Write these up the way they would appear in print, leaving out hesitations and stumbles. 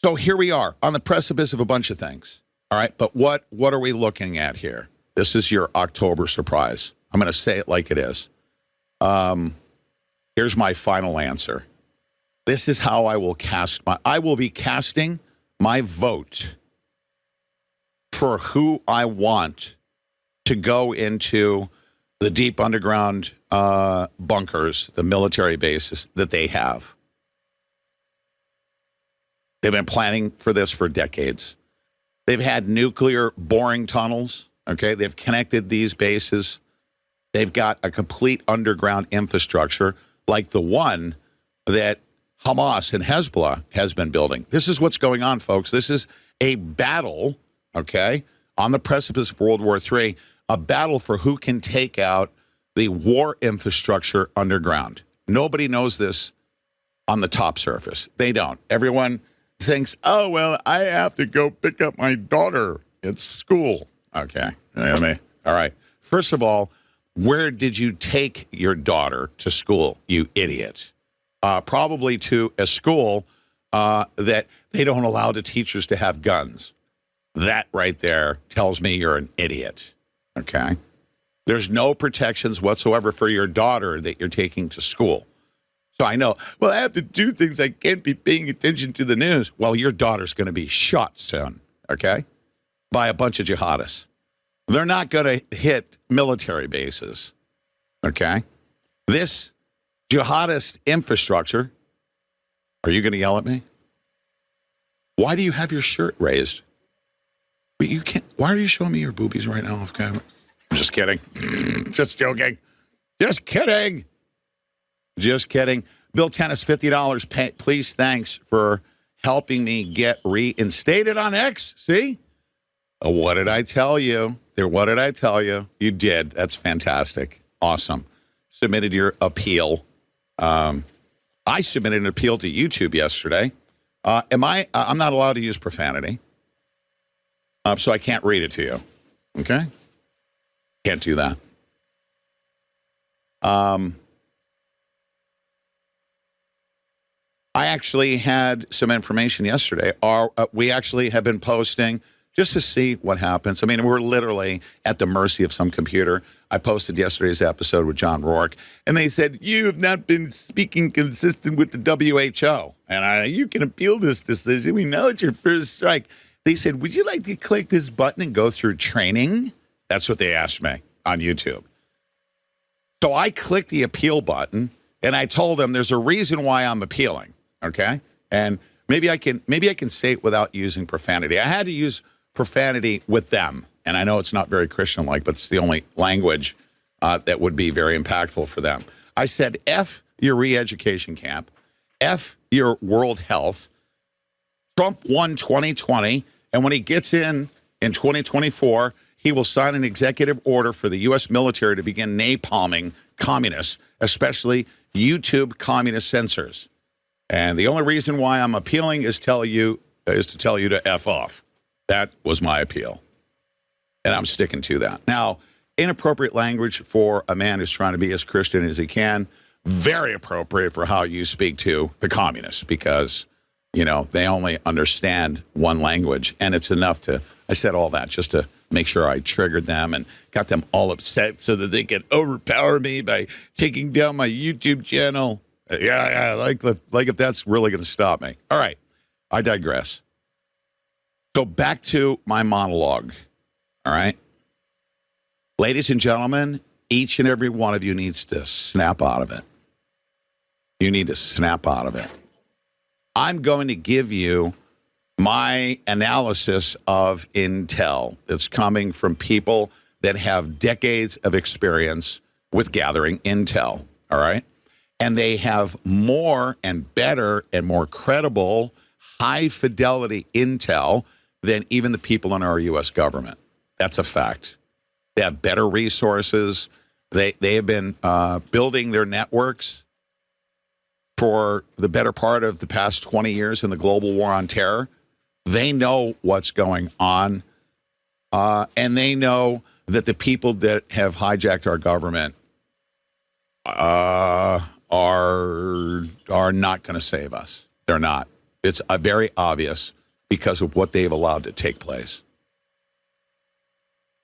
So here we are on the precipice of a bunch of things. All right, but what are we looking at here? This is your October surprise. I'm going to say it like it is. Here's my final answer. This is how I will I will be casting my vote for who I want to go into the deep underground bunkers, the military bases that they have. They've been planning for this for decades. They've had nuclear boring tunnels, okay? They've connected these bases. They've got a complete underground infrastructure like the one that Hamas and Hezbollah has been building. This is what's going on, folks. This is a battle, okay, on the precipice of World War III, a battle for who can take out the war infrastructure underground. Nobody knows this on the top surface. They don't. Everyone thinks, oh, well, I have to go pick up my daughter at school. Okay. All right. First of all, where did you take your daughter to school, you idiot? Probably to a school that they don't allow the teachers to have guns. That right there tells me you're an idiot. Okay. There's no protections whatsoever for your daughter that you're taking to school. So I know, well, I have to do things. I can't be paying attention to the news. Well, your daughter's going to be shot soon, okay, by a bunch of jihadists. They're not going to hit military bases, okay? This jihadist infrastructure, are you going to yell at me? Why do you have your shirt raised? But you can't. Why are you showing me your boobies right now off camera? I'm just kidding. Just joking. Just kidding. Just kidding. Bill Tennis, $50. Please, thanks for helping me get reinstated on X. See? What did I tell you? What did I tell you? You did. That's fantastic. Awesome. Submitted your appeal. I submitted an appeal to YouTube yesterday. I'm not allowed to use profanity. So I can't read it to you. Okay? Can't do that. I actually had some information yesterday. We actually have been posting just to see what happens. I mean, we're literally at the mercy of some computer. I posted yesterday's episode with John Rourke, and they said, you have not been speaking consistent with the WHO. And you can appeal this decision. We know it's your first strike. They said, would you like to click this button and go through training? That's what they asked me on YouTube. So I clicked the appeal button, and I told them there's a reason why I'm appealing. Okay, and maybe I can say it without using profanity. I had to use profanity with them, and I know it's not very Christian-like, but it's the only language that would be very impactful for them. I said, F your re-education camp, F your world health. Trump won 2020, and when he gets in 2024, he will sign an executive order for the U.S. military to begin napalming communists, especially YouTube communist censors. And the only reason why I'm appealing is to tell you to F off. That was my appeal. And I'm sticking to that. Now, inappropriate language for a man who's trying to be as Christian as he can, very appropriate for how you speak to the communists because, you know, they only understand one language. And it's enough to, I said all that just to make sure I triggered them and got them all upset so that they could overpower me by taking down my YouTube channel. Yeah, like if that's really going to stop me. All right, I digress. So back to my monologue, all right? Ladies and gentlemen, each and every one of you needs to snap out of it. You need to snap out of it. I'm going to give you my analysis of intel that's coming from people that have decades of experience with gathering intel, all right? And they have more and better and more credible, high-fidelity intel than even the people in our U.S. government. That's a fact. They have better resources. They have been building their networks for the better part of the past 20 years in the global war on terror. They know what's going on, and they know that the people that have hijacked our government are not going to save us. They're not. It's very obvious because of what they've allowed to take place.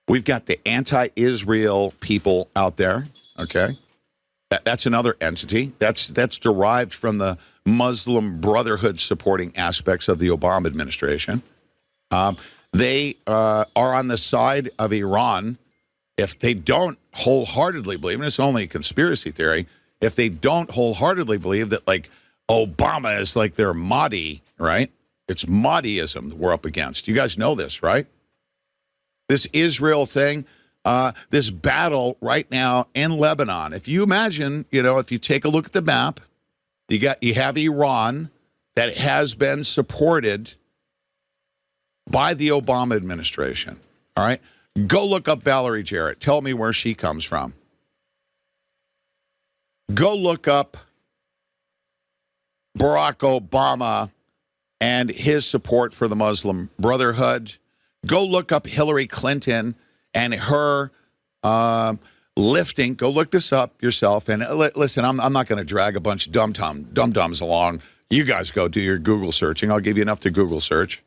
We've got the anti-Israel people out there, okay? That's another entity. That's derived from the Muslim Brotherhood supporting aspects of the Obama administration. They are on the side of Iran. If they don't wholeheartedly believe, and it's only a conspiracy theory, if they don't wholeheartedly believe that, like, Obama is like their Mahdi, right? It's Mahdiism that we're up against. You guys know this, right? This Israel thing, this battle right now in Lebanon. If you imagine, if you take a look at the map, you have Iran that has been supported by the Obama administration. All right? Go look up Valerie Jarrett. Tell me where she comes from. Go look up Barack Obama and his support for the Muslim Brotherhood. Go look up Hillary Clinton and her lifting. Go look this up yourself. And listen, I'm not going to drag a bunch of dum-dums along. You guys go do your Google searching. I'll give you enough to Google search.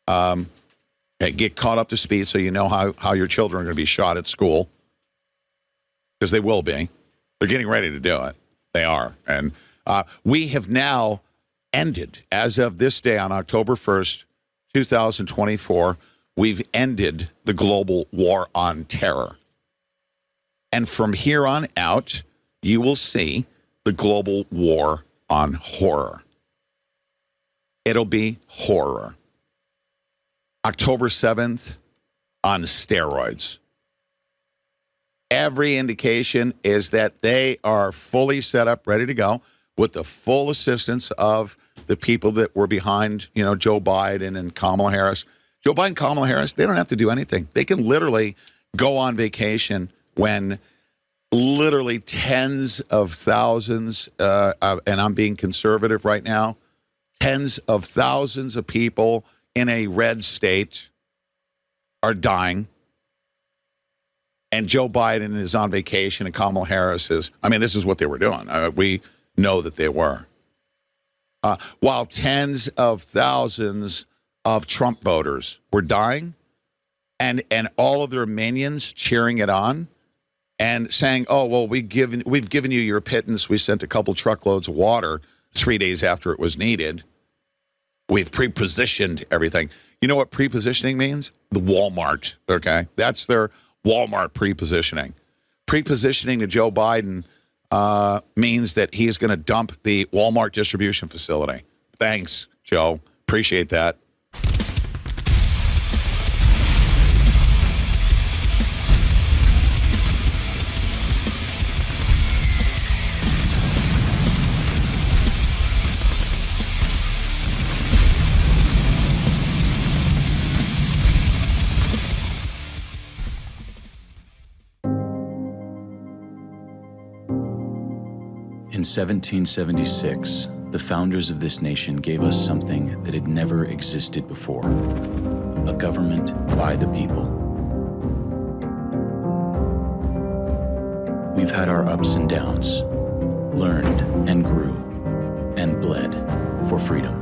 Get caught up to speed so you know how your children are going to be shot at school. Because they will be. They're getting ready to do it. They are. And we have now ended, as of this day on October 1st, 2024, we've ended the global war on terror. And from here on out, you will see the global war on horror. It'll be horror. October 7th on steroids. Every indication is that they are fully set up, ready to go, with the full assistance of the people that were behind, Joe Biden and Kamala Harris. Joe Biden and Kamala Harris, they don't have to do anything. They can literally go on vacation when literally tens of thousands, and I'm being conservative right now, tens of thousands of people in a red state are dying. And Joe Biden is on vacation and Kamala Harris is, this is what they were doing. We know that they were. While tens of thousands of Trump voters were dying and all of their minions cheering it on and saying, oh, well, we've given you your pittance. We sent a couple truckloads of water 3 days after it was needed. We've pre-positioned everything. You know what pre-positioning means? The Walmart, okay? That's their Walmart pre-positioning. Pre-positioning to Joe Biden means that he's going to dump the Walmart distribution facility. Thanks, Joe. Appreciate that. In 1776, the founders of this nation gave us something that had never existed before: a government by the people. We've had our ups and downs, learned and grew, and bled for freedom.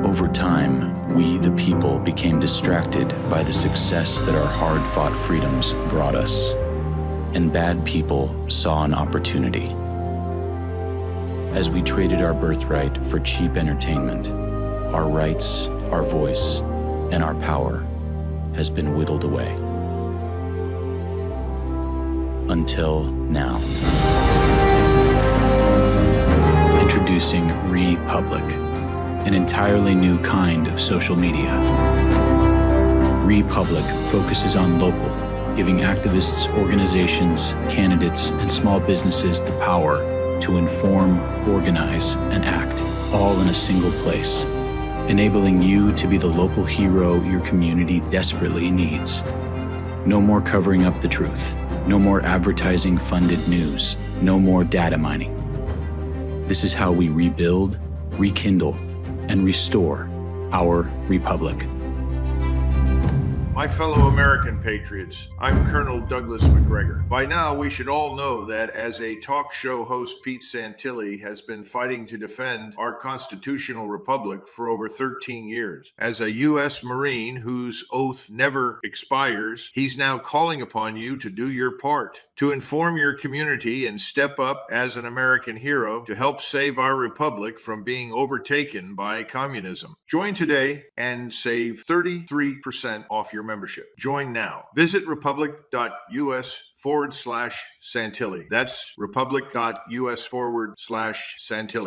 Over time, we, the people, became distracted by the success that our hard-fought freedoms brought us. And bad people saw an opportunity. As we traded our birthright for cheap entertainment, our rights, our voice, and our power has been whittled away. Until now. Introducing Republic, an entirely new kind of social media. Republic focuses on local, giving activists, organizations, candidates, and small businesses the power to inform, organize, and act, all in a single place, enabling you to be the local hero your community desperately needs. No more covering up the truth. No more advertising-funded news. No more data mining. This is how we rebuild, rekindle, and restore our republic. My fellow American patriots, I'm Colonel Douglas McGregor. By now, we should all know that as a talk show host, Pete Santilli has been fighting to defend our constitutional republic for over 13 years. As a U.S. Marine whose oath never expires, he's now calling upon you to do your part, to inform your community and step up as an American hero to help save our republic from being overtaken by communism. Join today and save 33% off your membership. Join now. Visit republic.us/Santilli. That's republic.us/Santilli.